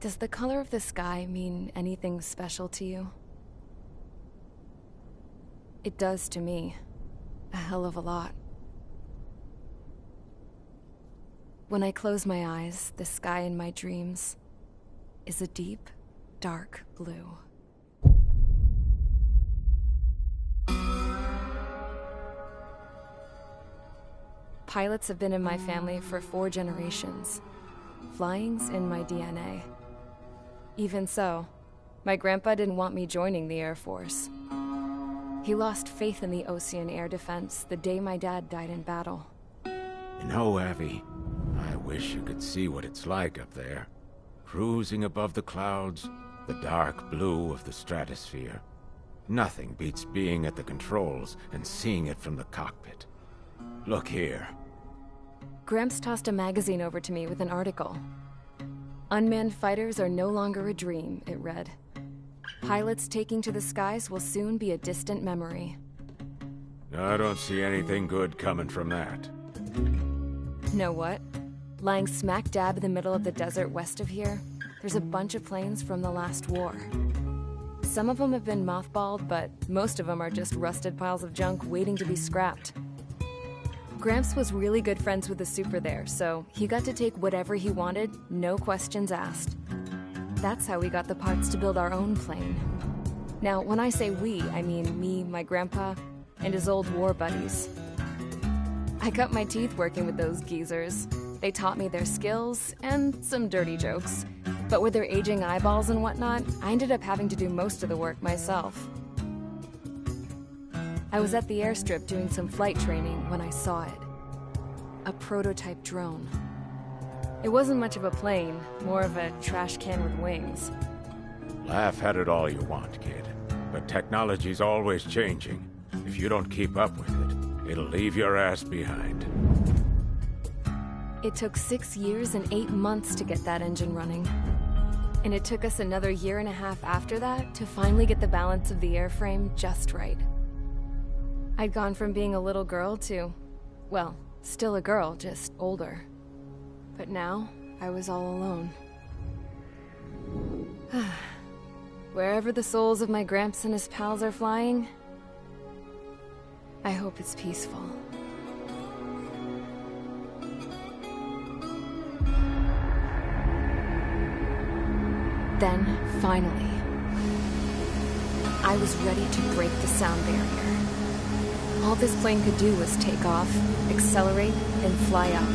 Does the color of the sky mean anything special to you? It does to me. A hell of a lot. When I close my eyes, the sky in my dreams is a deep, dark blue. Pilots have been in my family for 4 generations. Flying's in my DNA. Even so, my grandpa didn't want me joining the Air Force. He lost faith in the Osean air defense the day my dad died in battle. You know, Abby, I wish you could see what it's like up there. Cruising above the clouds, the dark blue of the stratosphere. Nothing beats being at the controls and seeing it from the cockpit. Look here. Gramps tossed a magazine over to me with an article. Unmanned fighters are no longer a dream, it read. Pilots taking to the skies will soon be a distant memory. I don't see anything good coming from that. Know what? Lying smack dab in the middle of the desert west of here, there's a bunch of planes from the last war. Some of them have been mothballed, but most of them are just rusted piles of junk waiting to be scrapped. Gramps was really good friends with the super there, so he got to take whatever he wanted, no questions asked. That's how we got the parts to build our own plane. Now, when I say we, I mean me, my grandpa, and his old war buddies. I cut my teeth working with those geezers. They taught me their skills, and some dirty jokes. But with their aging eyeballs and whatnot, I ended up having to do most of the work myself. I was at the airstrip doing some flight training when I saw it. A prototype drone. It wasn't much of a plane, more of a trash can with wings. Laugh at it all you want, kid. But technology's always changing. If you don't keep up with it, it'll leave your ass behind. It took 6 years and 8 months to get that engine running. And it took us another 1.5 years after that to finally get the balance of the airframe just right. I'd gone from being a little girl to, well, still a girl, just older. But now, I was all alone. Wherever the souls of my Gramps and his pals are flying, I hope it's peaceful. Then, finally, I was ready to break the sound barrier. All this plane could do was take off, accelerate, and fly up.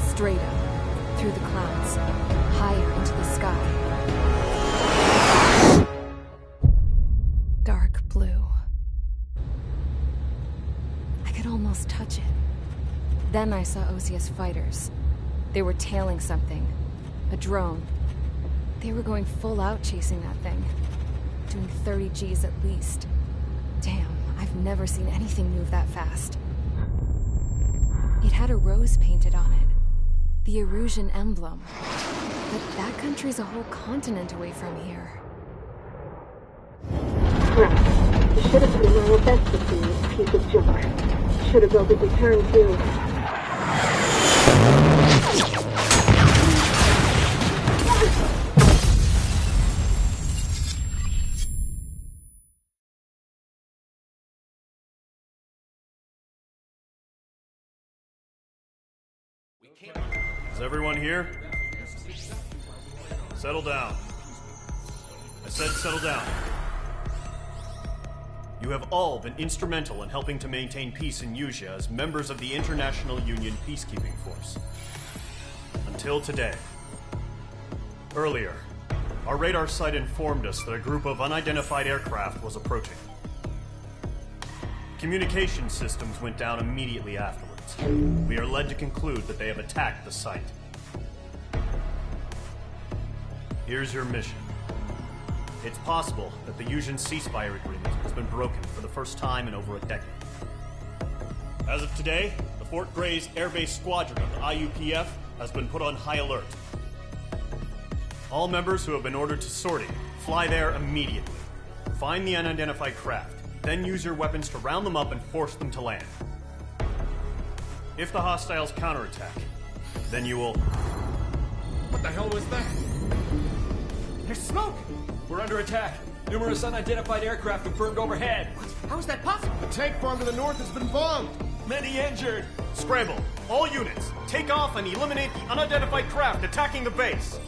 Straight up, through the clouds, higher into the sky. Dark blue. I could almost touch it. Then I saw Osius fighters. They were tailing something. A drone. They were going full out chasing that thing. Doing 30 Gs at least. Damn, I've never seen anything move that fast. It had a rose painted on it. The Erusian emblem. But that country's a whole continent away from here. Right. You should have been my best to see this piece of junk. Should have built a return too. Is everyone here? Settle down. I said settle down. You have all been instrumental in helping to maintain peace in Usea as members of the International Union Peacekeeping Force. Until today. Earlier, Our radar site informed us that a group of unidentified aircraft was approaching. Communication systems went down immediately afterwards. We are led to conclude that they have attacked the site. Here's your mission. It's possible that the Yuuzhan ceasefire agreement has been broken for the first time in over a decade. As of today, the Fort Grays Air Base Squadron of the IUPF has been put on high alert. All members who have been ordered to sortie, fly there immediately. Find the unidentified craft, then use your weapons to round them up and force them to land. If the hostiles counterattack, then you will... What the hell was that? There's smoke! We're under attack. Numerous unidentified aircraft confirmed overhead. What? How is that possible? The tank farm to the north has been bombed. Many injured. Scramble! All units, take off and eliminate the unidentified craft attacking the base.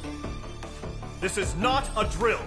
This is not a drill.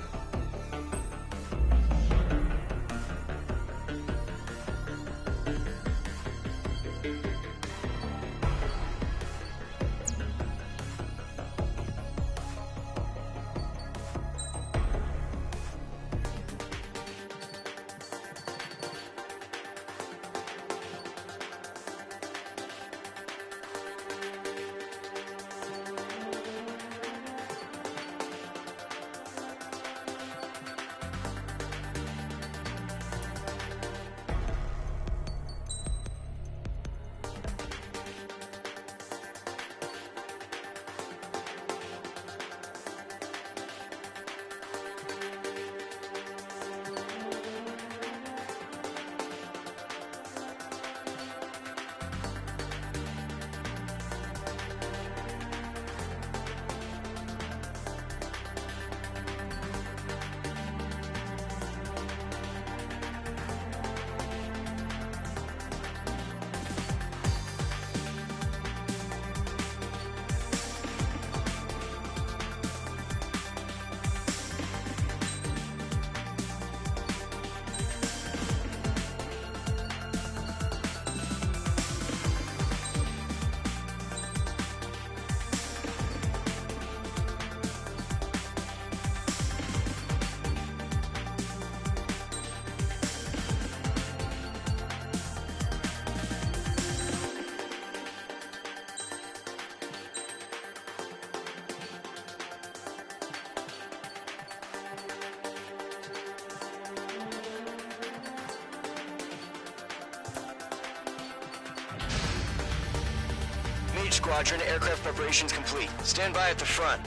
Squadron, aircraft preparations complete. Stand by at the front.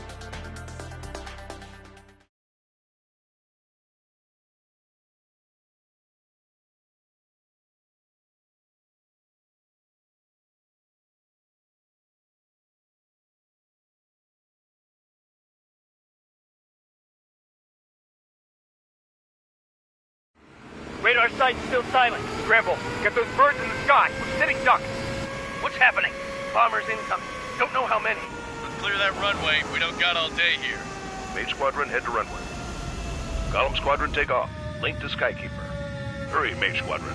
Radar site's still silent. Scramble. Get those birds in the sky. We're sitting ducks. What's happening? Bombers incoming. Don't know how many. Let's clear that runway. We don't got all day here. Mage Squadron, head to runway. Column Squadron, take off. Link to Skykeeper. Hurry, Mage Squadron.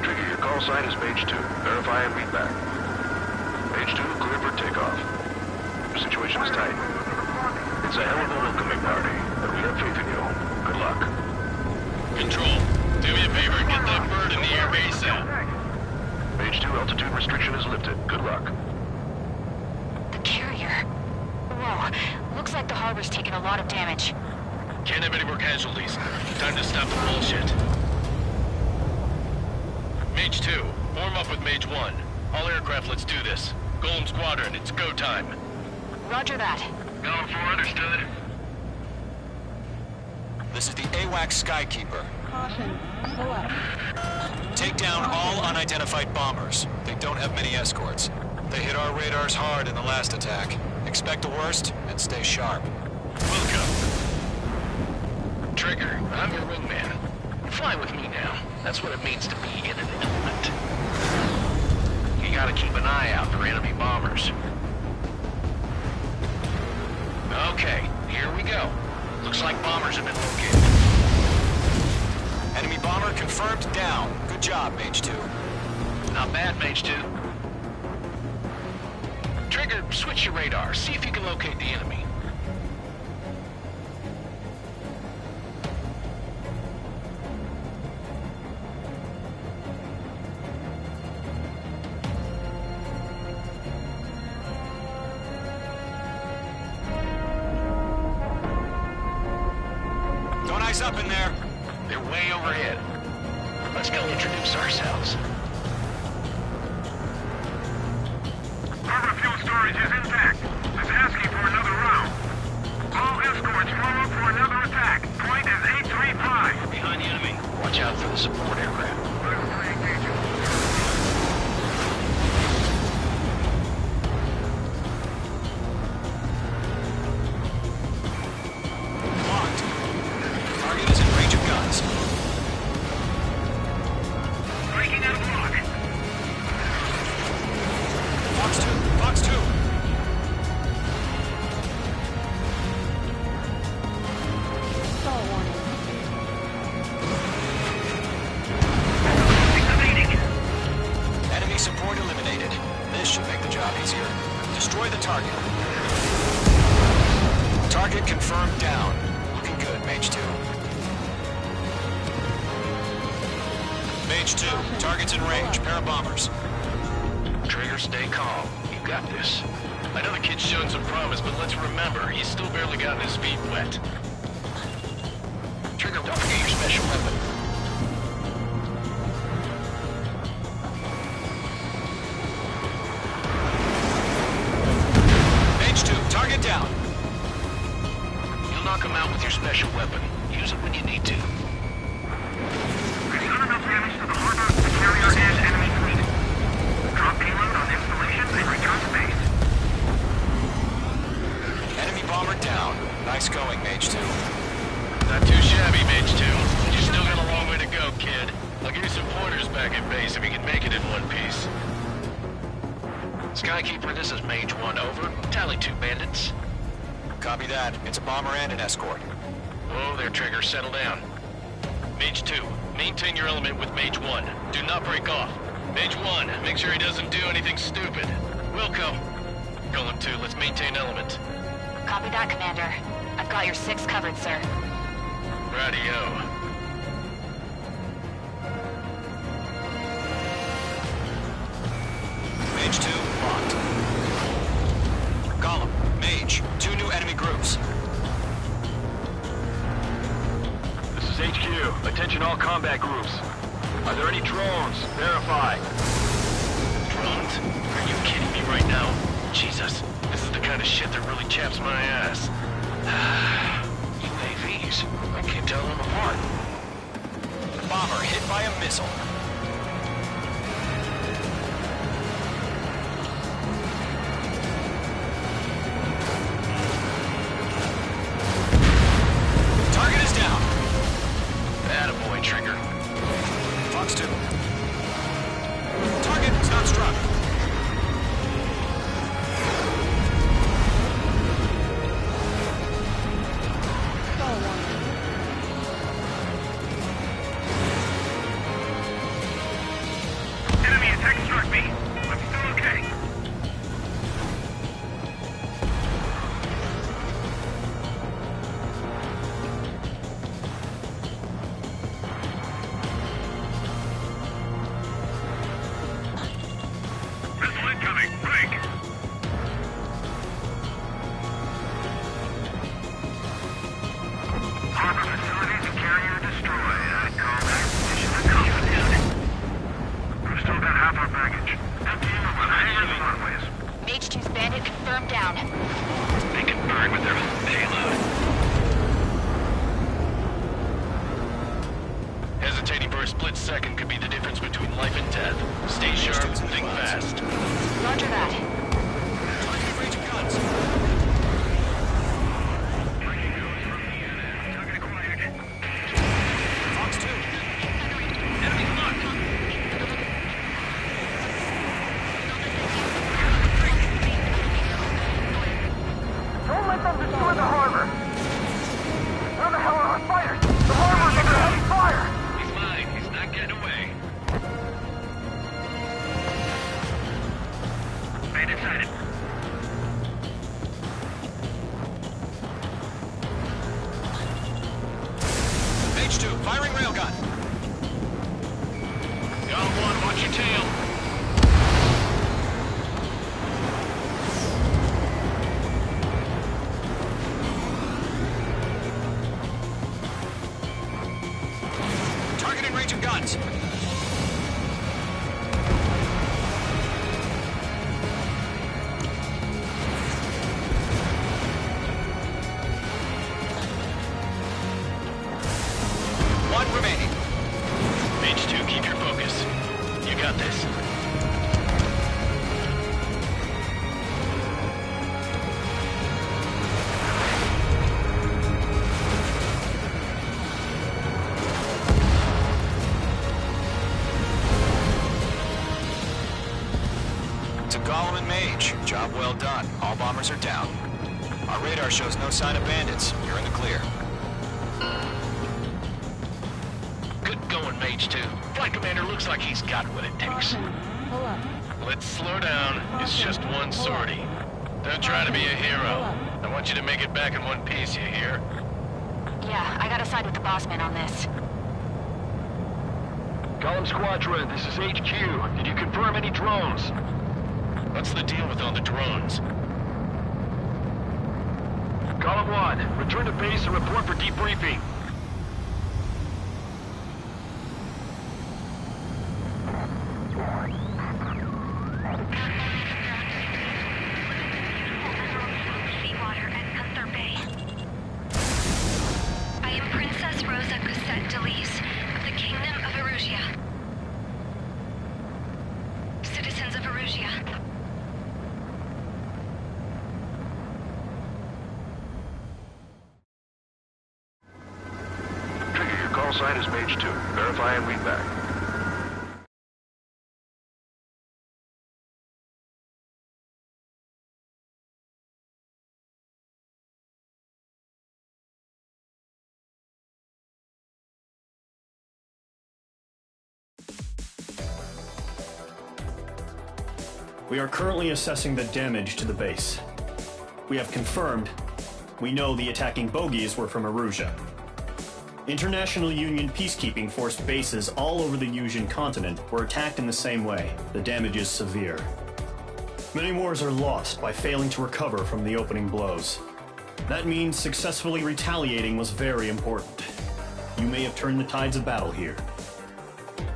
Trigger, your call sign is Mage 2. Verify and read back. Mage 2, clear for takeoff. Your situation is tight. It's a hell of a welcoming party, but we have faith in you. Good luck. Control, do me a favor and get that bird in the air ASAP. Mage 2, altitude restriction is lifted. Good luck. The carrier. Whoa, looks like the harbor's taken a lot of damage. Can't have any more casualties. Time to stop the bullshit. Mage 2, form up with Mage 1. All aircraft, let's do this. Golem Squadron, it's go time. Roger that. Golem 4, understood. This is the AWAC Skykeeper. Caution. Pull up. Take down all unidentified bombers. They don't have many escorts. They hit our radars hard in the last attack. Expect the worst and stay sharp. Welcome. Trigger, I'm your wingman. Fly with me now. That's what it means to be in an element. You gotta keep an eye out for enemy bombers. Okay, here we go. Looks like bombers have been located. Enemy bomber confirmed down. Good job, Mage 2. Not bad, Mage 2. Trigger, switch your radar. See if you can locate the enemy. Don't ice up in there. They're way overhead. Let's go introduce ourselves. Harbor fuel storage is intact. It's asking for another round. All escorts form up for another attack. Point is 835. Behind the enemy. Watch out for the support aircraft. Locked. Target is in range of guns. Breaking out of lock. Fox 2. Fox 2. Enemy support eliminated. This should make the job easier. Destroy the target. Target confirmed down. Looking good, Mage 2. Mage 2, target's in range. Pair of bombers. Trigger, stay calm. You got this. I know the kid's shown some promise, but let's remember, he's still barely gotten his feet wet. Trigger, don't forget your special weapon. Mage 2, target down. You'll knock him out with your special weapon. Use it when you need to. There's not enough damage to the harbor, the carrier, and enemy fleet. Drop payload on installation and return to base. Enemy bomber down. Nice going, Mage 2. Not too shabby, Mage 2. You still got a long way to go, kid. I'll give you some pointers back at base if you can make it in one piece. Skykeeper, this is Mage 1, over. Tally 2 bandits. Copy that. It's a bomber and an escort. Whoa there, Trigger. Settle down. Mage 2, maintain your element with Mage 1. Do not break off. Mage 1, make sure he doesn't do anything stupid. Wilco. Golem 2, let's maintain element. Copy that, Commander. I've got your 6 covered, sir. Radio. Mage 2, locked. Golem, Mage, 2 new enemy groups. This is HQ. Attention all combat groups. Are there any drones? Verify. Drones? Are you kidding me right now? Jesus, this is the kind of shit that really chaps my ass. UAVs. I can't tell them apart. Bomber hit by a missile. Target is down. Attaboy, Trigger. Fox 2. Target is not struck. Enemy attack struck me. I'm still okay. Missile incoming. Break. Harbor facilities and carrier destroyed. I call that mission accomplished. We've still got half our baggage. Emptying them with hangers and runways. Mage 2's bandit confirmed down. They can burn with their whole payload. Hesitating for a split second could be the difference between life and death. Stay sharp and think fast. Roger that. Target in range of guns. Fox 2. Enemy marked. Don't let them destroy the harbor. Where the hell are our fighters? The harbor's under heavy fire. He's mine. He's not getting away. your guns. One remaining. Mage 2, keep your focus. You got this. To Gollum and Mage, job well done. All bombers are down. Our radar shows no sign of bandits. You're in the clear. Good going, Mage 2. Flight Commander looks like he's got what it takes. Hold up. Let's slow down. It's just one sortie. Don't try to be a hero. I want you to make it back in one piece, you hear? Yeah, I gotta side with the boss man on this. Gollum Squadron, this is HQ. Did you confirm any drones? What's the deal with all the drones? Gollum 1, return to base and report for debriefing. Seawater at Gunther Bay. I am Princess Rosa Cosette Delise of the Kingdom of Erusia. Citizens of Erusia. Trigger, your call sign is Mage 2. Verify and read back. We are currently assessing the damage to the base. We have confirmed we know the attacking bogies were from Erusia. International Union peacekeeping force bases all over the Yusian continent were attacked in the same way. The damage is severe. Many wars are lost by failing to recover from the opening blows. That means successfully retaliating was very important. You may have turned the tides of battle here.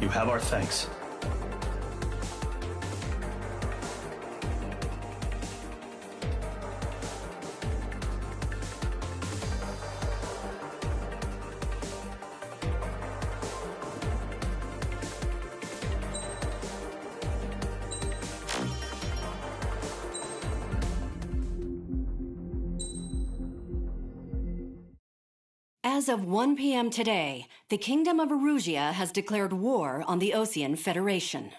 You have our thanks. As of 1 p.m. today, the Kingdom of Erusia has declared war on the Osean Federation.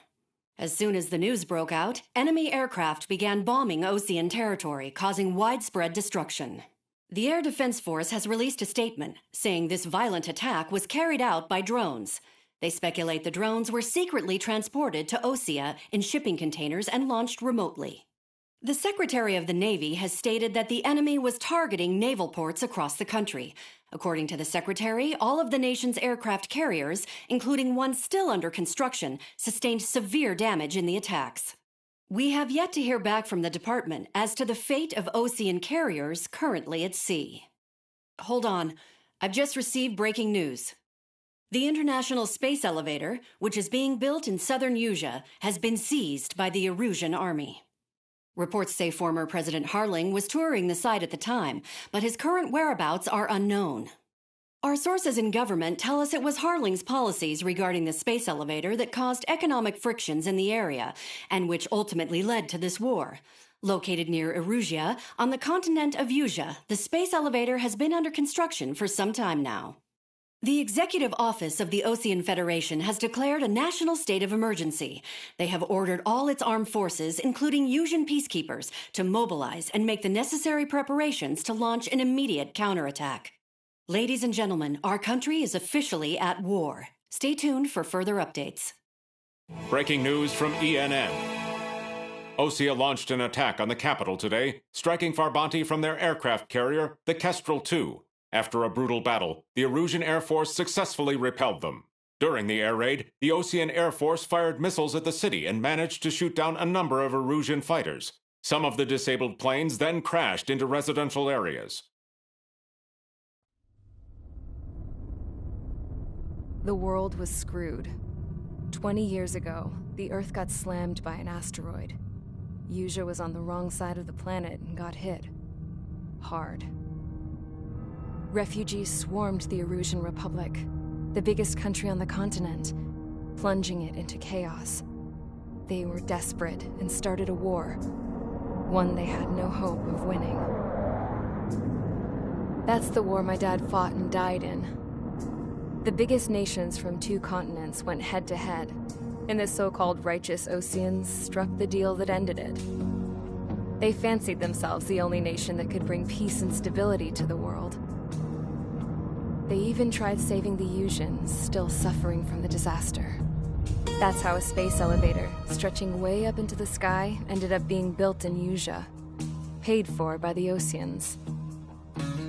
As soon as the news broke out, enemy aircraft began bombing Osean territory, causing widespread destruction. The Air Defense Force has released a statement saying this violent attack was carried out by drones. They speculate the drones were secretly transported to Osea in shipping containers and launched remotely. The Secretary of the Navy has stated that the enemy was targeting naval ports across the country. According to the Secretary, all of the nation's aircraft carriers, including one still under construction, sustained severe damage in the attacks. We have yet to hear back from the department as to the fate of Osean carriers currently at sea. Hold on, I've just received breaking news. The International Space Elevator, which is being built in southern Yusia, has been seized by the Erusian army. Reports say former President Harling was touring the site at the time, but his current whereabouts are unknown. Our sources in government tell us it was Harling's policies regarding the space elevator that caused economic frictions in the area, and which ultimately led to this war. Located near Erusia, on the continent of Yusia, the space elevator has been under construction for some time now. The Executive Office of the Osean Federation has declared a national state of emergency. They have ordered all its armed forces, including Yusian peacekeepers, to mobilize and make the necessary preparations to launch an immediate counterattack. Ladies and gentlemen, our country is officially at war. Stay tuned for further updates. Breaking news from ENN. Osea launched an attack on the capital today, striking Farbanti from their aircraft carrier, the Kestrel II. After a brutal battle, the Erusian Air Force successfully repelled them. During the air raid, the Osean Air Force fired missiles at the city and managed to shoot down a number of Erusian fighters. Some of the disabled planes then crashed into residential areas. The world was screwed. 20 years ago, the Earth got slammed by an asteroid. Usha was on the wrong side of the planet and got hit. Hard. Refugees swarmed the Erusian Republic, the biggest country on the continent, plunging it into chaos. They were desperate and started a war, one they had no hope of winning. That's the war my dad fought and died in. The biggest nations from 2 continents went head-to-head, and the so-called righteous Oseans struck the deal that ended it. They fancied themselves the only nation that could bring peace and stability to the world. They even tried saving the Usians, still suffering from the disaster. That's how a space elevator, stretching way up into the sky, ended up being built in Usha, paid for by the Oseans.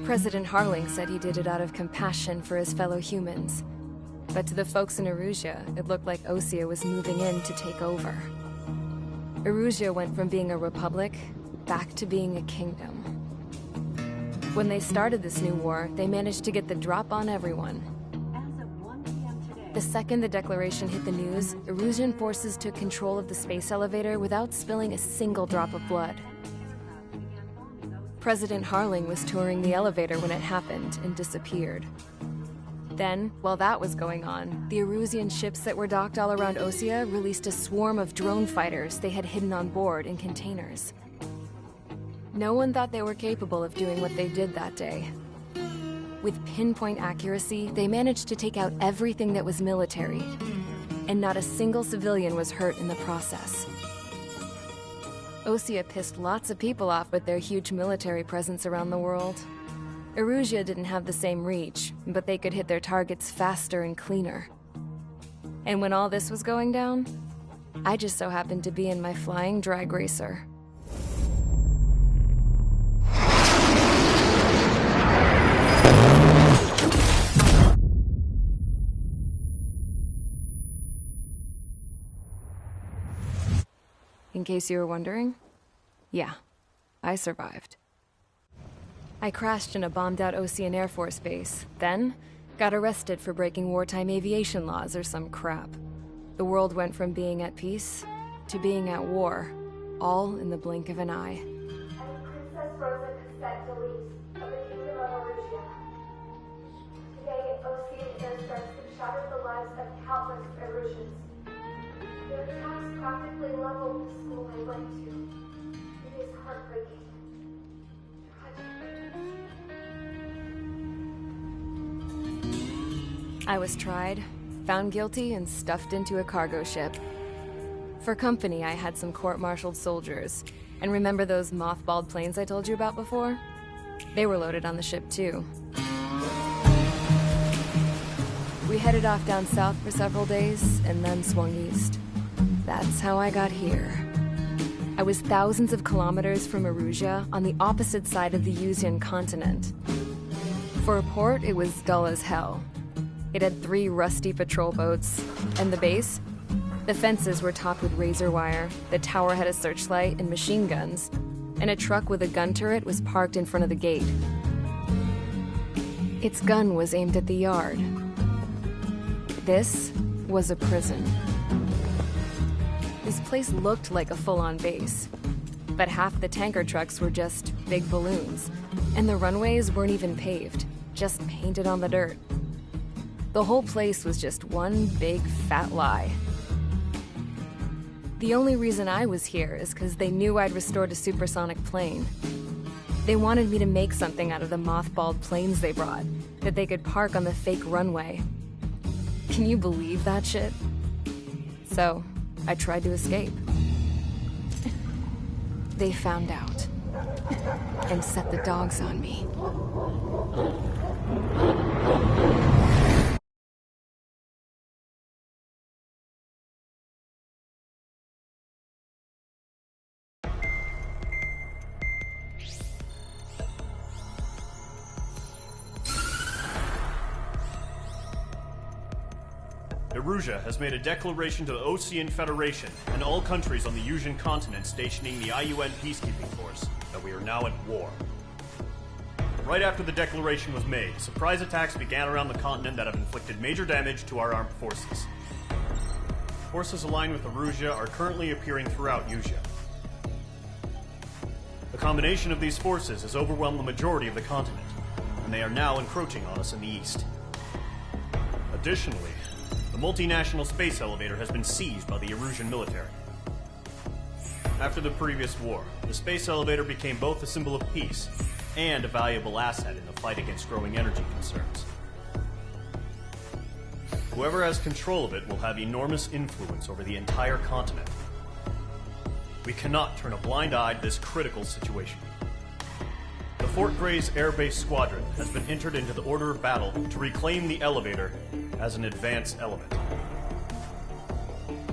President Harling said he did it out of compassion for his fellow humans. But to the folks in Erusia, it looked like Osea was moving in to take over. Erusia went from being a republic back to being a kingdom. When they started this new war, they managed to get the drop on everyone. The second the declaration hit the news, Erusian forces took control of the space elevator without spilling a single drop of blood. President Harling was touring the elevator when it happened and disappeared. Then, while that was going on, the Erusian ships that were docked all around Osea released a swarm of drone fighters they had hidden on board in containers. No one thought they were capable of doing what they did that day. With pinpoint accuracy, they managed to take out everything that was military, and not a single civilian was hurt in the process. Osea pissed lots of people off with their huge military presence around the world. Erusia didn't have the same reach, but they could hit their targets faster and cleaner. And when all this was going down, I just so happened to be in my flying drag racer. In case you were wondering, yeah, I survived. I crashed in a bombed-out Osean Air Force base, then got arrested for breaking wartime aviation laws or some crap. The world went from being at peace to being at war, all in the blink of an eye. Princess Rosa Cassette Delise of the Kingdom of Erusia. Today, Osean airstrikes have shattered the lives of countless Erusians. Their attacks practically leveled the school I went to. It is heartbreaking. I was tried, found guilty, and stuffed into a cargo ship. For company, I had some court-martialed soldiers. And remember those mothballed planes I told you about before? They were loaded on the ship, too. We headed off down south for several days, and then swung east. That's how I got here. I was thousands of kilometers from Erusia, on the opposite side of the Usian continent. For a port, it was dull as hell. It had 3 rusty patrol boats, and the base? The fences were topped with razor wire, the tower had a searchlight and machine guns, and a truck with a gun turret was parked in front of the gate. Its gun was aimed at the yard. This was a prison. This place looked like a full-on base, but half the tanker trucks were just big balloons, and the runways weren't even paved, just painted on the dirt. The whole place was just one big fat lie. The only reason I was here is because they knew I'd restored a supersonic plane. They wanted me to make something out of the mothballed planes they brought, that they could park on the fake runway. Can you believe that shit? So, I tried to escape. They found out, and set the dogs on me. Erusia has made a declaration to the Osean Federation and all countries on the Usian continent stationing the IUN peacekeeping force that we are now at war. The Right after the declaration was made, surprise attacks began around the continent that have inflicted major damage to our armed forces. Forces aligned with Erusia are currently appearing throughout Usea. The combination of these forces has overwhelmed the majority of the continent, and they are now encroaching on us in the east. Additionally, the multinational space elevator has been seized by the Erusian military. After the previous war, the space elevator became both a symbol of peace and a valuable asset in the fight against growing energy concerns. Whoever has control of it will have enormous influence over the entire continent. We cannot turn a blind eye to this critical situation. The Fort Grays Air Base Squadron has been entered into the order of battle to reclaim the elevator as an advance element.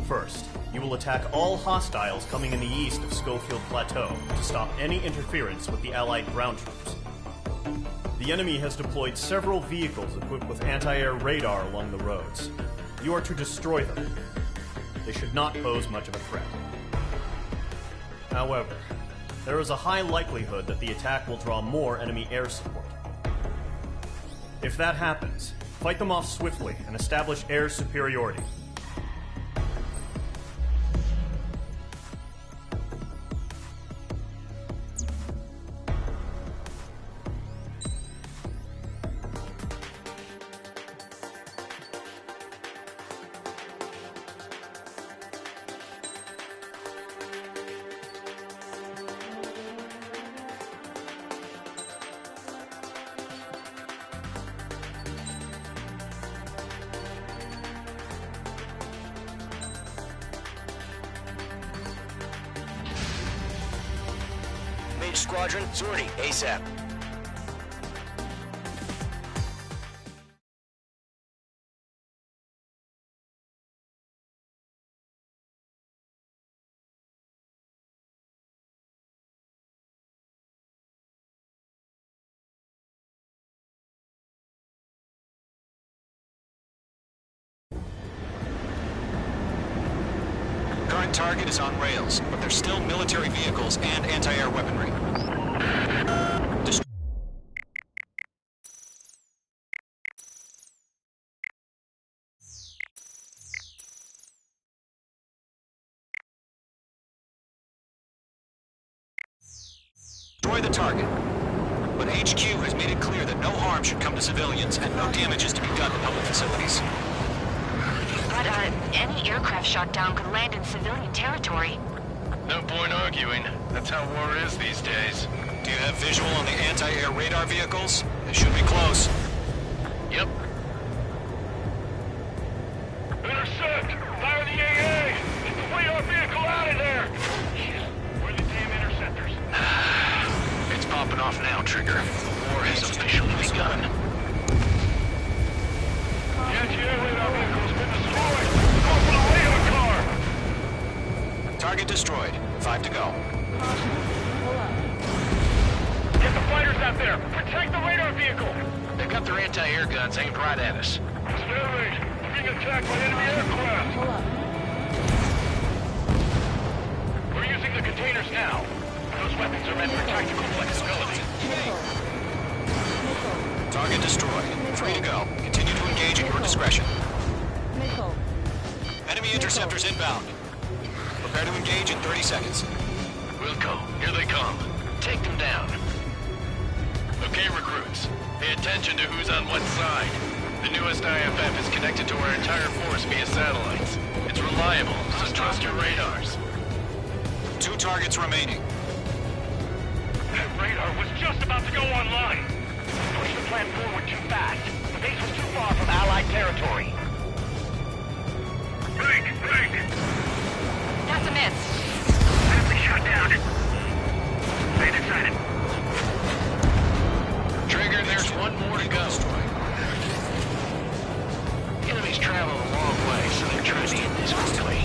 First, you will attack all hostiles coming in the east of Schofield Plateau to stop any interference with the Allied ground troops. The enemy has deployed several vehicles equipped with anti-air radar along the roads. You are to destroy them. They should not pose much of a threat. However, there is a high likelihood that the attack will draw more enemy air support. If that happens, fight them off swiftly and establish air superiority. Squadron, sortie, ASAP. Current target is on rails, but there's still military vehicles and anti-air weaponry. Destroy the target. But HQ has made it clear that no harm should come to civilians and no damage is to be done to public facilities. But, any aircraft shot down could land in civilian territory. No point arguing. That's how war is these days. Do you have visual on the anti-air radar vehicles? They should be close. Yep. Intercept! Fire the AA! Get the radar vehicle out of there! Where are the damn interceptors? It's popping off now, Trigger. The war has officially begun. The anti-air radar vehicle's been destroyed! Go for the radar car! Target destroyed. 5 to go. Get the fighters out there! Protect the radar vehicle! They've got their anti-air guns aimed right at us. Stanley, we're being attacked by enemy aircraft! We're using the containers now. Those weapons are meant for tactical flexibility. Target destroyed. 3 to go. Continue to engage at your discretion. Enemy interceptors inbound. Prepare to engage in 30 seconds. Wilco, here they come. Take them down. Okay, recruits. Pay attention to who's on what side. The newest IFF is connected to our entire force via satellites. It's reliable, so trust your radars. 2 targets remaining. That radar was just about to go online. Push the plan forward too fast. The base was too far from Allied territory. Break! That's a miss. Enemy shot down. Stay inside it. Trigger, there's one more to go. Enemies travel a long way, so they're trying to get this quickly.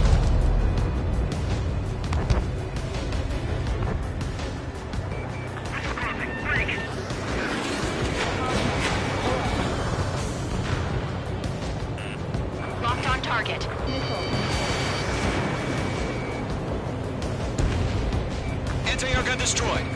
Locked on target. Anti-air gun destroyed.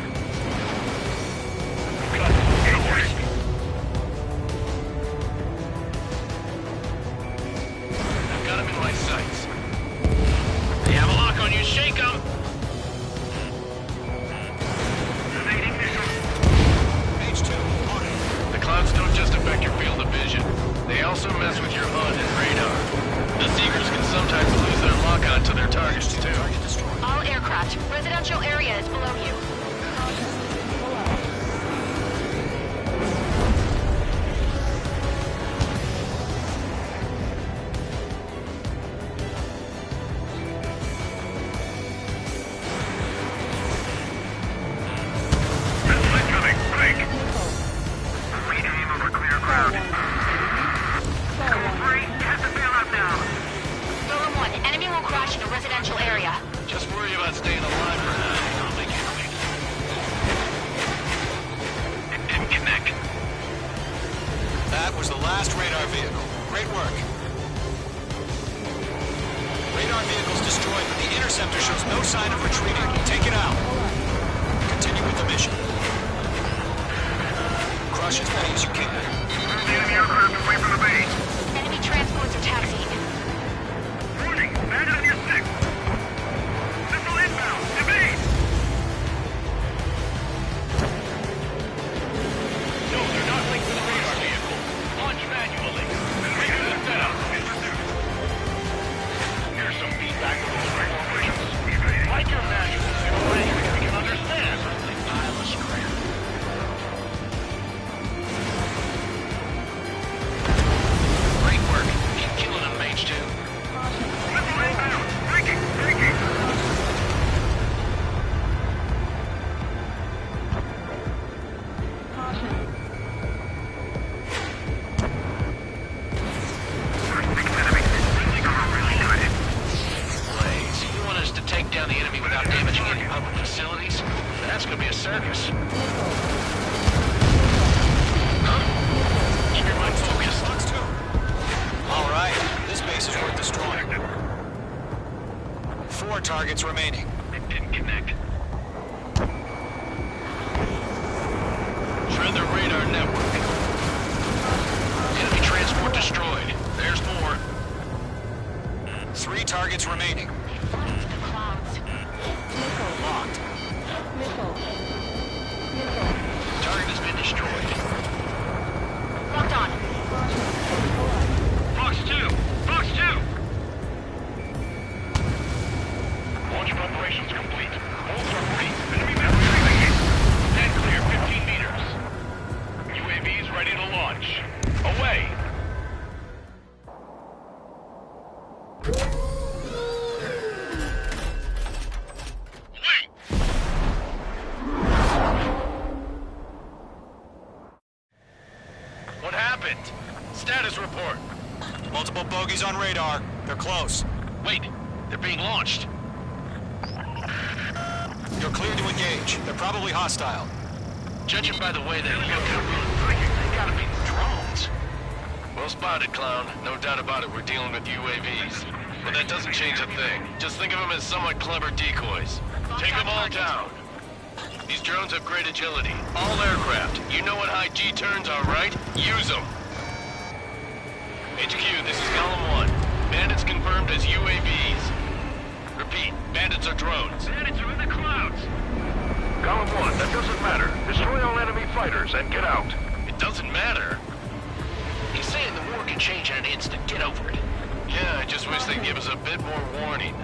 aircraft. Residential area is below you. Targets remaining. It didn't connect. Shred the radar network. Enemy transport destroyed. There's more. 3 targets remaining. Locked. Target has been destroyed. Locked on. Fox 2! Fox 2! Launch preparations complete. Holds are free. Enemy missiles. Stand clear 15 meters. UAVs ready to launch. Away! What happened? Status report. Multiple bogies on radar. They're close. Wait, they're being launched. You're clear to engage. They're probably hostile. Judging by the way they look, they gotta be drones. Well spotted, clown. No doubt about it, we're dealing with UAVs. But that doesn't change a thing. Just think of them as somewhat clever decoys. Take them all down. These drones have great agility. All aircraft. You know what high G turns are, right? Use them. HQ, this is Column 1. Bandits confirmed as UAVs. Repeat, bandits are drones. Bandits are in the clouds. Column 1, that doesn't matter. Destroy all enemy fighters and get out. It doesn't matter. He's saying the war can change in an instant. Get over it. Yeah, I just wish they'd give us a bit more warning.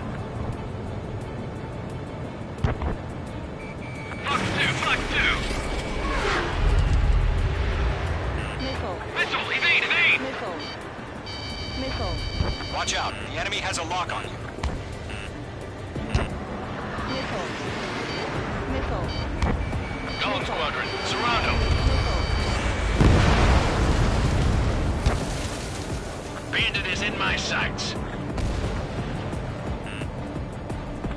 Fox 2, Fox 2! Missile, evade, evade! Missile. Watch out. The enemy has a lock on you. Missile. Golem Squadron, Serrano! Bandit is in my sights.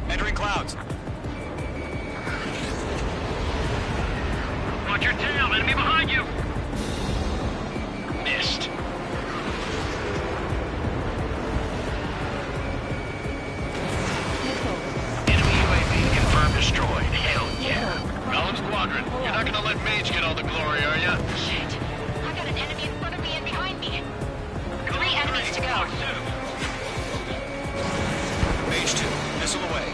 Entering clouds. Watch your tail, enemy behind you! Missed. Enemy UAV confirmed destroyed. Hell yeah. Golem Squadron, you're not gonna let Mage get all the glory, are ya? Shit. I got an enemy in front of me and behind me. 3 enemies to go. Mage 2, missile away.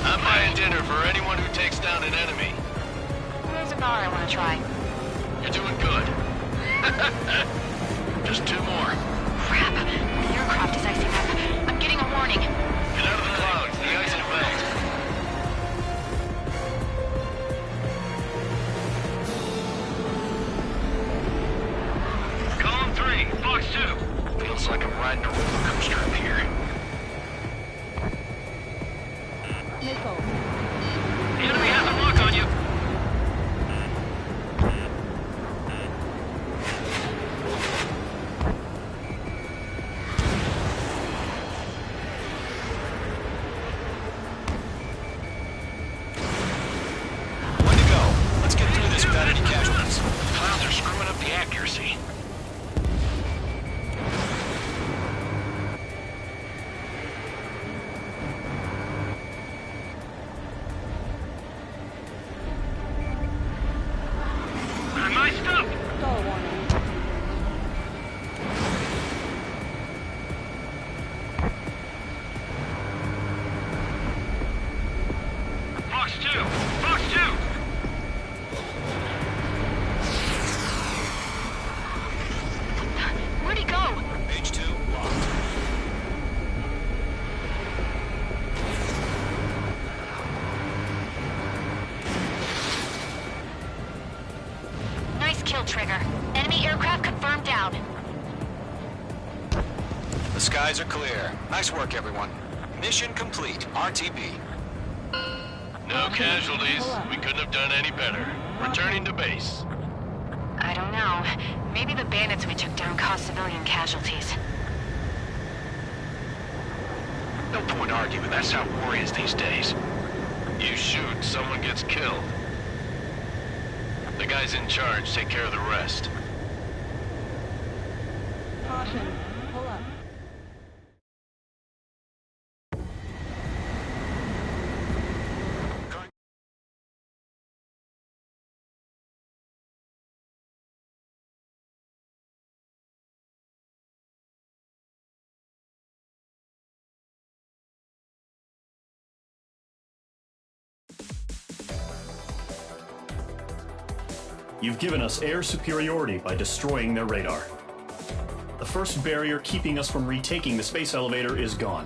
I'm buying dinner for anyone who takes down an enemy. There's a bar I want to try. You're doing good. Just 2 more. Crap. The aircraft is icing up. I'm getting a warning. Get out of the clouds. The ice will melt. No welcome strip here. Missile. The enemy has a lock on you. Way to go. Let's get through this without any casualties. Clouds are screwing up the accuracy. My stuff! Stall warning. Fox 2! Fox 2! Where'd he go? Page 2, locked. Nice kill, Trigger. Enemy aircraft confirmed down. The skies are clear. Nice work, everyone. Mission complete. RTB. No casualties. We couldn't have done any better. Returning to base. I don't know. Maybe the bandits we took down caused civilian casualties. No point arguing. That's how war is these days. You shoot, someone gets killed. The guys in charge take care of the rest. Caution. Pull up. You've given us air superiority by destroying their radar. The first barrier keeping us from retaking the space elevator is gone.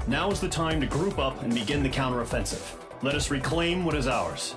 Now is the time to group up and begin the counteroffensive. Let us reclaim what is ours.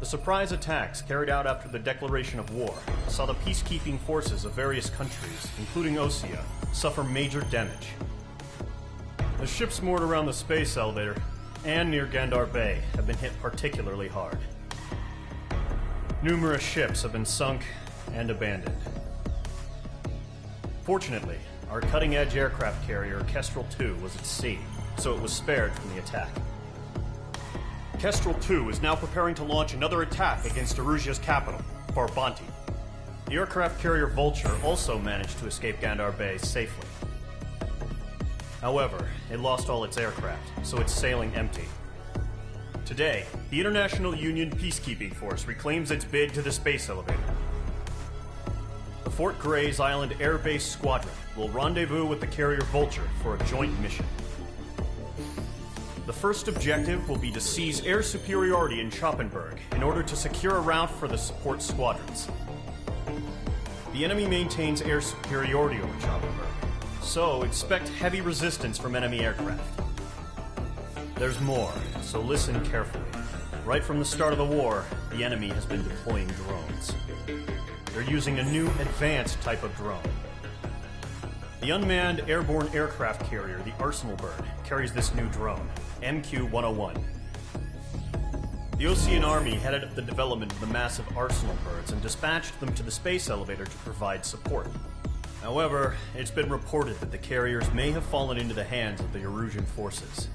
The surprise attacks carried out after the declaration of war saw the peacekeeping forces of various countries, including Osea, suffer major damage. The ships moored around the space elevator and near Gandar Bay have been hit particularly hard. Numerous ships have been sunk and abandoned. Fortunately, our cutting-edge aircraft carrier Kestrel II was at sea, so it was spared from the attack. Kestrel II is now preparing to launch another attack against Erusia's capital, Farbanti. The aircraft carrier Vulture also managed to escape Gandar Bay safely. However, it lost all its aircraft, so it's sailing empty. Today, the International Union Peacekeeping Force reclaims its bid to the space elevator. The Fort Grays Island Air Base Squadron will rendezvous with the carrier Vulture for a joint mission. The first objective will be to seize air superiority in Schoppenberg in order to secure a route for the support squadrons. The enemy maintains air superiority over Schoppenberg, so expect heavy resistance from enemy aircraft. There's more, so listen carefully. Right from the start of the war, the enemy has been deploying drones. They're using a new advanced type of drone. The unmanned airborne aircraft carrier, the Arsenal Bird, carries this new drone, MQ-101. The Osean Army headed up the development of the massive Arsenal Birds and dispatched them to the space elevator to provide support. However, it's been reported that the carriers may have fallen into the hands of the Erusian forces.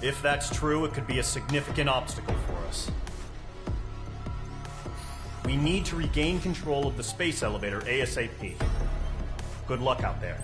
If that's true, it could be a significant obstacle for us. We need to regain control of the space elevator ASAP. Good luck out there.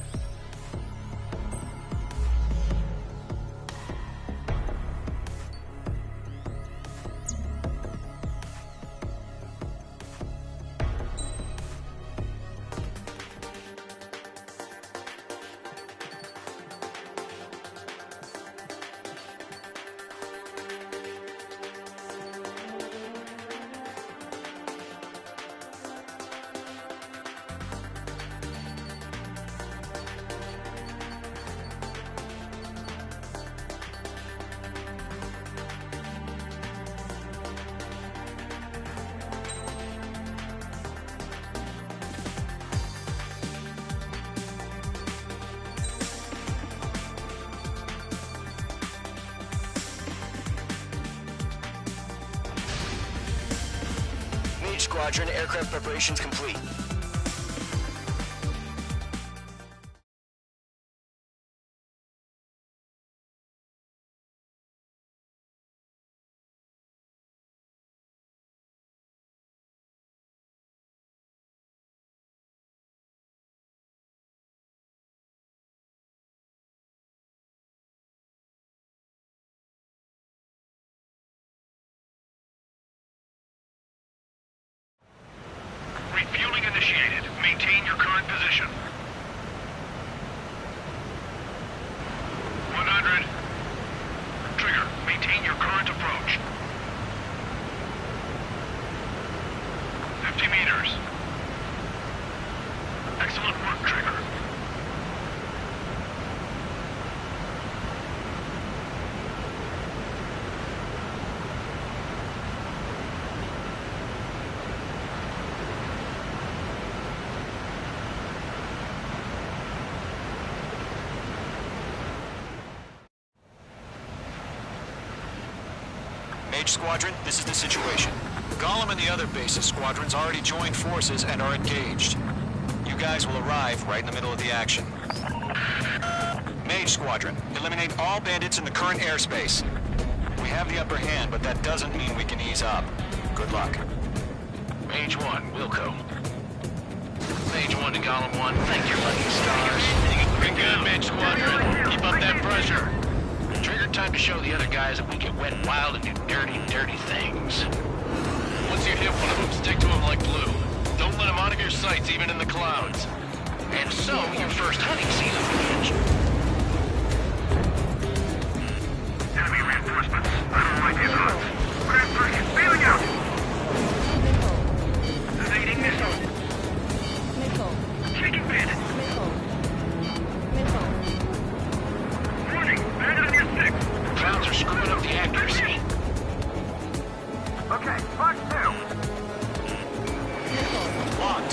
Mage Squadron, aircraft preparations complete. Refueling initiated. Maintain your current position. 100. Trigger, maintain your current approach. 50 meters. Excellent work, Trigger. Mage Squadron, this is the situation. Gollum and the other base's squadrons already joined forces and are engaged. You guys will arrive right in the middle of the action. Mage Squadron, eliminate all bandits in the current airspace. We have the upper hand, but that doesn't mean we can ease up. Good luck. Mage 1, Wilco. Mage 1 to Gollum 1, thank your lucky stars. Pretty good, Mage Squadron. Keep up that pressure. Trigger, time to show the other guys that we get wet and wild and do dirty, dirty things. Once you hit one of them, stick to them like glue. Don't let them out of your sights, even in the clouds. And so, your first hunting season begins. Enemy reinforcements. I don't like these odds. Transfer failing out. Evading missile. Taking bandit. Warning, bandit on your 6. Clouds are screwing up the accuracy. Okay, Fox 2. Locked.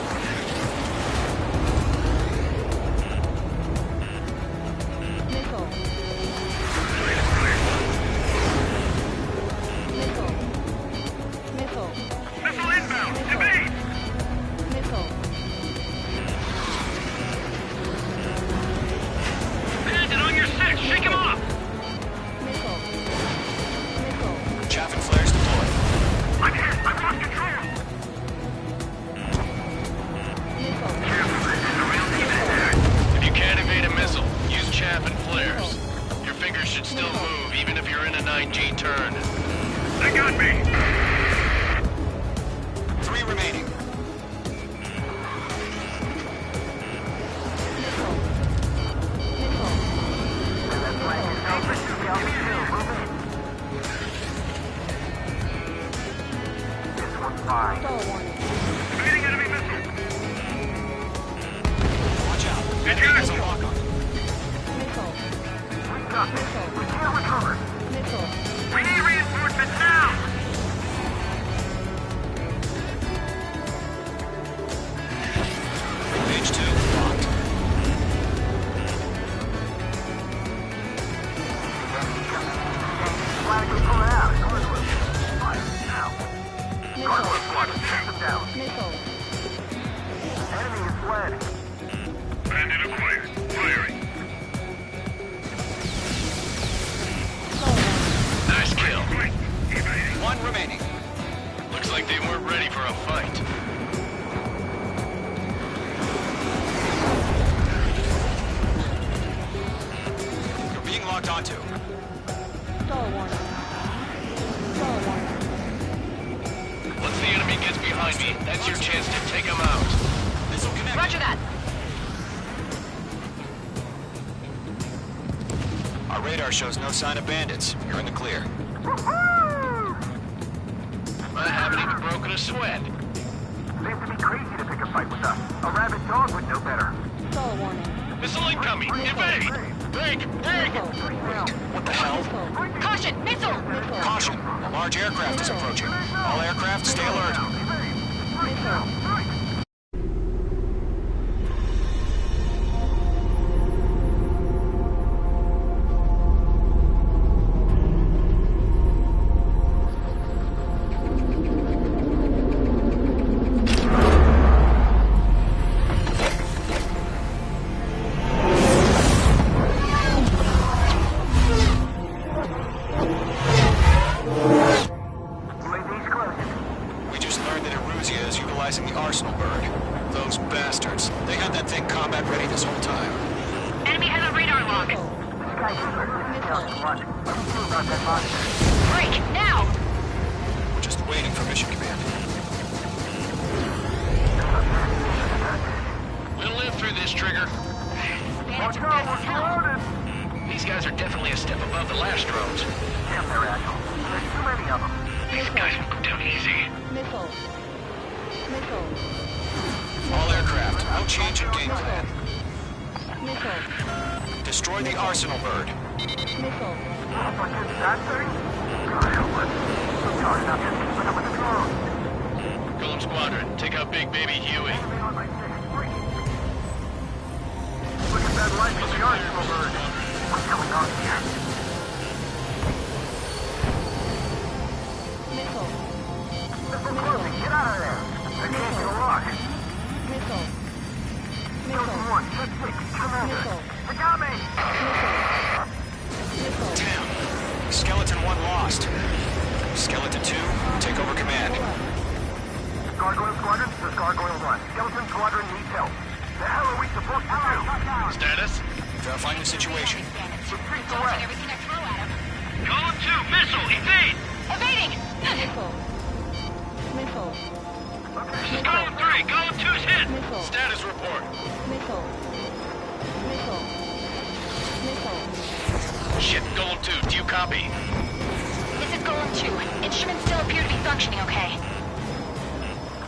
Missile inbound. Evade. Bandit on your 6. Shake him off. Chaff and flares deployed. I'm hit. I've lost control. If you can't evade a missile, use chaff and flares. Your fingers should still move, even if you're in a 9G turn. They got me. 3 remaining. Evading enemy missile. Watch out. It's Enemy good. missile lock on. We can't recover. We need reinforcements now. Mage 2 locked. Bandit acquired. Firing. Nice kill. Evading. 1 remaining. Looks like they weren't ready for a fight. You're being locked onto. Once the enemy gets behind me, that's your chance to take them out. Missile connected. Roger that. Our radar shows no sign of bandits. You're in the clear. I haven't even broken a sweat. Seems to be crazy to pick a fight with us. A rabid dog would know better. Missile incoming! Evade! Break! Break! What the hell? Caution, missile! Caution! A large aircraft is approaching. All aircraft, stay alert. Eruzia is utilizing the Arsenal bird. Those bastards. They had that thing combat ready this whole time. Enemy has a radar lock. Break, now! We're just waiting for mission command. We'll live through this, Trigger. Watch out, we're surrounded! These guys are definitely a step above the last drones. Damn, they're agile. There's too many of them. These guys will go down easy. Missile. Missile. All aircraft, no change in game plan. Missile. Destroy the Arsenal bird. Missile. That thing? God help us. I'm sorry, not just keeping up with the drones. Golem Squadron, take out Big Baby Huey. Look at that light from the Arsenal bird. What's going on here? Missile. Missile closing, get out of there. They're changing the lock. Missile. Chosen 1, set 6, Commander. Missile. They got me! Missile. Damn. Skeleton 1 lost. Skeleton 2, take over command. Gargoyle Squadron, this is Gargoyle 1. Skeleton Squadron needs help. The hell are we supposed to do? Status? Verifying the situation. Retreat to west. Everything I throw at him. Golem 2, missile, evade! Evading! Missile. Missile. Golem 3, Golem 2's hit! Missile. Status report. Missile. Missile. Missile. Shit, Golem 2, do you copy? This is Golem 2. Instruments still appear to be functioning okay.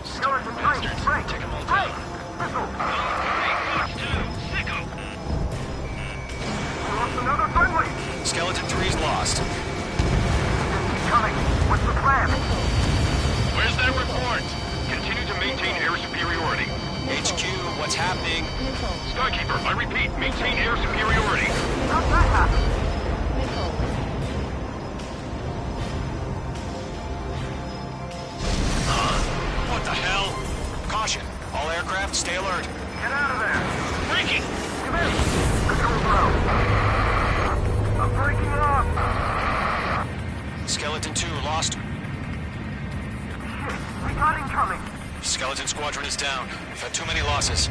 Skeleton 3, break! Take them all Break! down. Missile! Golem 2, sicko! We lost another friendly! Skeleton 3's lost. Keep coming. What's the plan? Where's that report? Continue to maintain air superiority. HQ, what's happening? Missile. Skykeeper, I repeat, maintain air superiority. How'd that happen? Missile. What the hell? Caution. All aircraft, stay alert. Get out of there! Breaking! Come in! Control low. I'm breaking off! Skeleton 2 lost. Shit, we got incoming! Skeleton Squadron is down. We've had too many losses.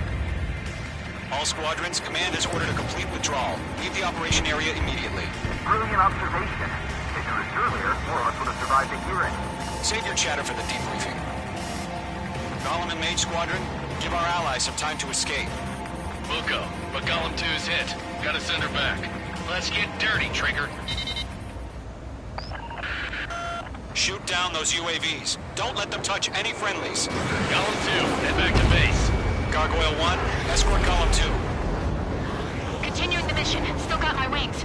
All squadrons, command has ordered a complete withdrawal. Leave the operation area immediately. Brilliant observation. If it was earlier, more of us would have survived the hearing. Save your chatter for the debriefing. Golem and Mage Squadron, give our allies some time to escape. We'll go, but Golem 2's hit. Gotta send her back. Let's get dirty, Trigger. Shoot down those UAVs. Don't let them touch any friendlies. Golem 2, head back to base. Gargoyle 1, escort Golem 2. Continuing the mission. Still got my wings.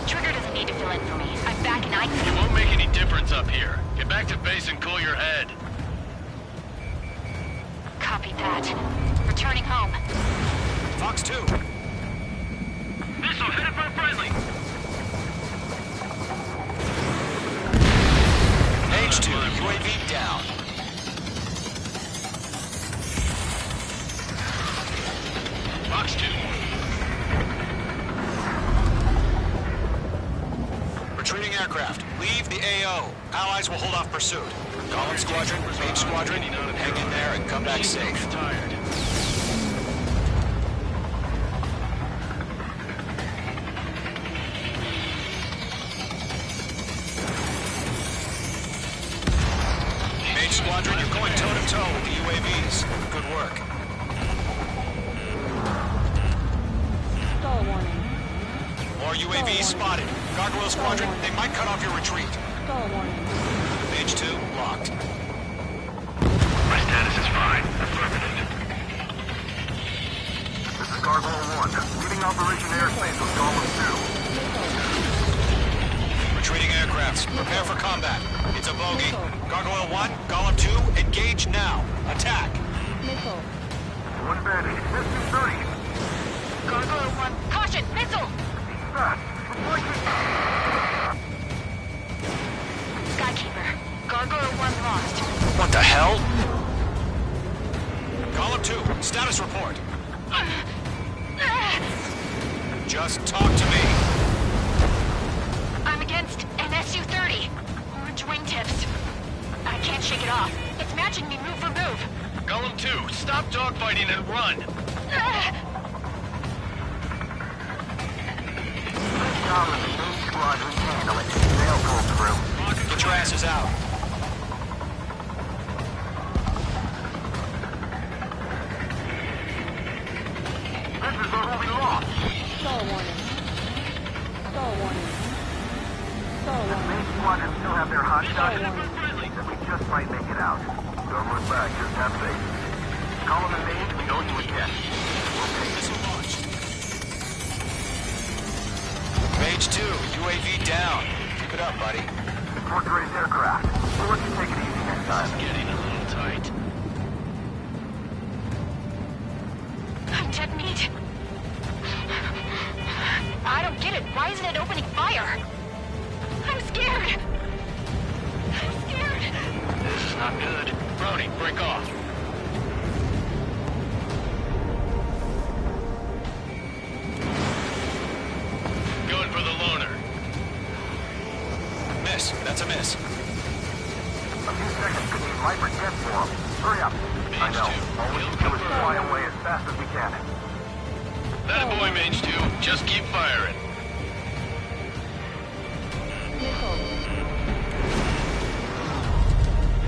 Trigger doesn't need to fill in for me. I'm back and It won't make any difference up here. Get back to base and cool your head. Copy that. Returning home. Fox 2. Missile headed for a friendly. Mage 2, UAV down. Fox 2. Retreating aircraft. Leave the AO. Allies will hold off pursuit. Golem Squadron, Mage Squadron, hang in there and come back safe. Tired. Mage Squadron, you're going toe-to-toe with the UAVs. Good work. Stall warning. More UAVs spotted. Gargoyle Squadron, they might cut off your retreat. Stall warning. Mage 2, locked. My status is fine. Affirmative. This is Gargoyle 1, leaving Operation Airspace with Golem 2. Retreating aircrafts, prepare for combat. It's a bogey. Gargoyle 1, Golem 2, engage now. Attack. Missile. One bandit, SU-30. Gargoyle 1. Caution! Missile! Fast. We're breaking. Skykeeper. Gargoyle 1 lost. What the hell? Golem 2, status report. Just talk to me. I'm against an SU-30. Orange wingtips. I can't shake it off. It's matching me move for move. Golem 2, stop dogfighting and run! Golem and main squadron handle it. They'll pull through. Get your asses out. This is where we lost. Stall warning. Stall warning. Stall warning. Main squadron still have their hot shots. Then we just might make it out. Don't look back, just have faith. Golem and Mage, we owe you a debt. We'll pay. Missile launch. Mage 2, UAV down. Keep it up, buddy. Fort Gray's aircraft. We'll let you take it easy next time. Getting a little tight. I'm dead meat. I don't get it. Why isn't it opening fire? I'm scared. I'm scared. This is not good. Brody, break off. Going for the loner. Miss. That's a miss. A few seconds could mean life or death for them. Hurry up. I know. All we can do is fly away as fast as we can. That boy, Mage 2. Just keep firing. Missile.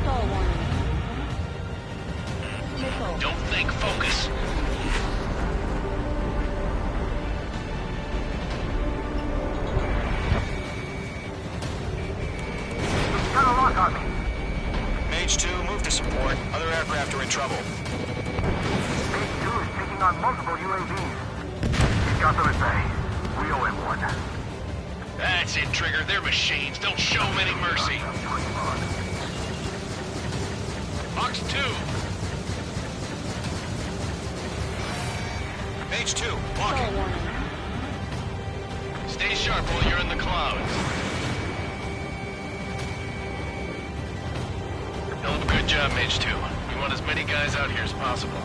Stall warning. Missile. Don't think, focus. Got a lock on me. Mage 2, move to support. Other aircraft are in trouble. Mage 2 is taking on multiple UAVs. He's got them at bay. We owe him one. That's it, Trigger. They're machines. Don't show them any mercy. Fox 2. Mage 2, Stall walking. warning. Stay sharp while you're in the clouds. Hell of a good job, Mage 2. We want as many guys out here as possible.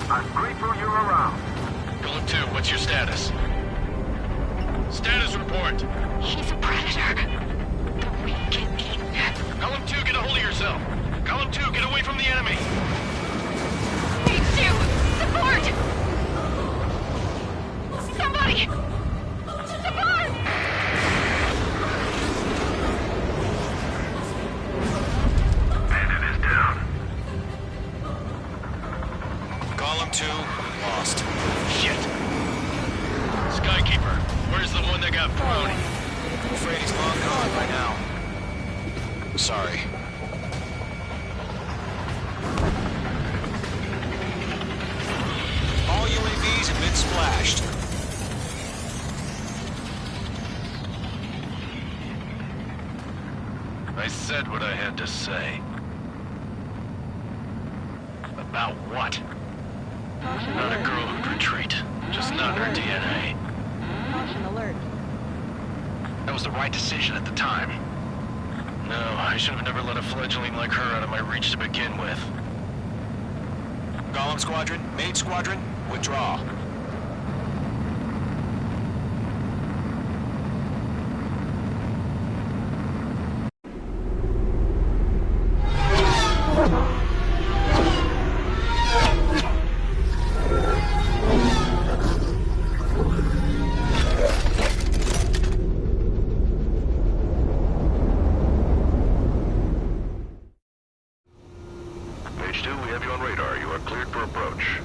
I'm grateful you're around. Golem 2, what's your status? Status report. He's a predator. The weak get eaten. Golem 2, get a hold of yourself. Golem 2, get away from the enemy. Me too. Support! Somebody! Support! Bandit is down. Golem 2, lost. Shit. Skykeeper, where's the one that got prone? I'm afraid he's long gone by now. Sorry. All UAVs have been splashed. I said what I had to say. About what? Not a girl who'd retreat. Just not her DNA. Caution alert. That was the right decision at the time. No, I should have never let a fledgling like her out of my reach to begin with. Golem Squadron, Mage Squadron, withdraw. Mage 2, we have you on radar. You are cleared for approach.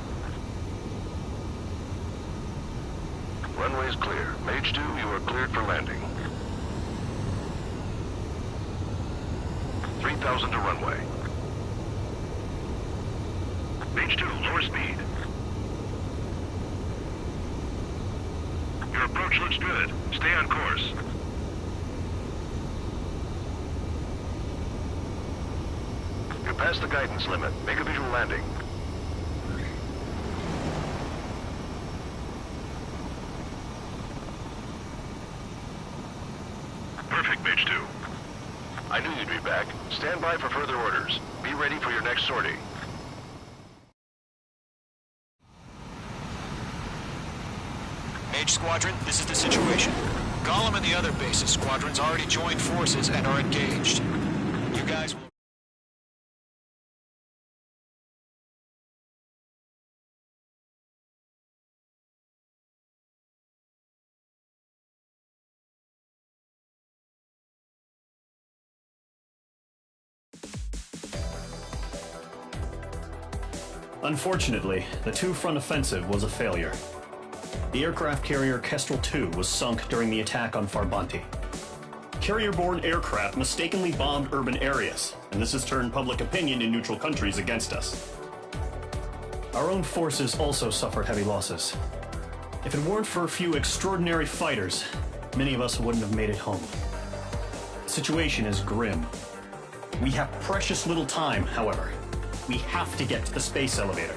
Runway is clear. Mage 2, you are cleared for landing. 3,000 to runway. Mage 2, lower speed. Your approach looks good. Stay on course. You're past the guidance limit. Make a visual landing. Perfect, Mage 2. I knew you'd be back. Stand by for further orders. Be ready for your next sortie. Mage Squadron, this is the situation. Golem and the other bases squadrons already joined forces and are engaged. You guys will... Unfortunately, the two-front offensive was a failure. The aircraft carrier Kestrel II was sunk during the attack on Farbanti. Carrier-borne aircraft mistakenly bombed urban areas, and this has turned public opinion in neutral countries against us. Our own forces also suffered heavy losses. If it weren't for a few extraordinary fighters, many of us wouldn't have made it home. The situation is grim. We have precious little time, however. We have to get to the space elevator.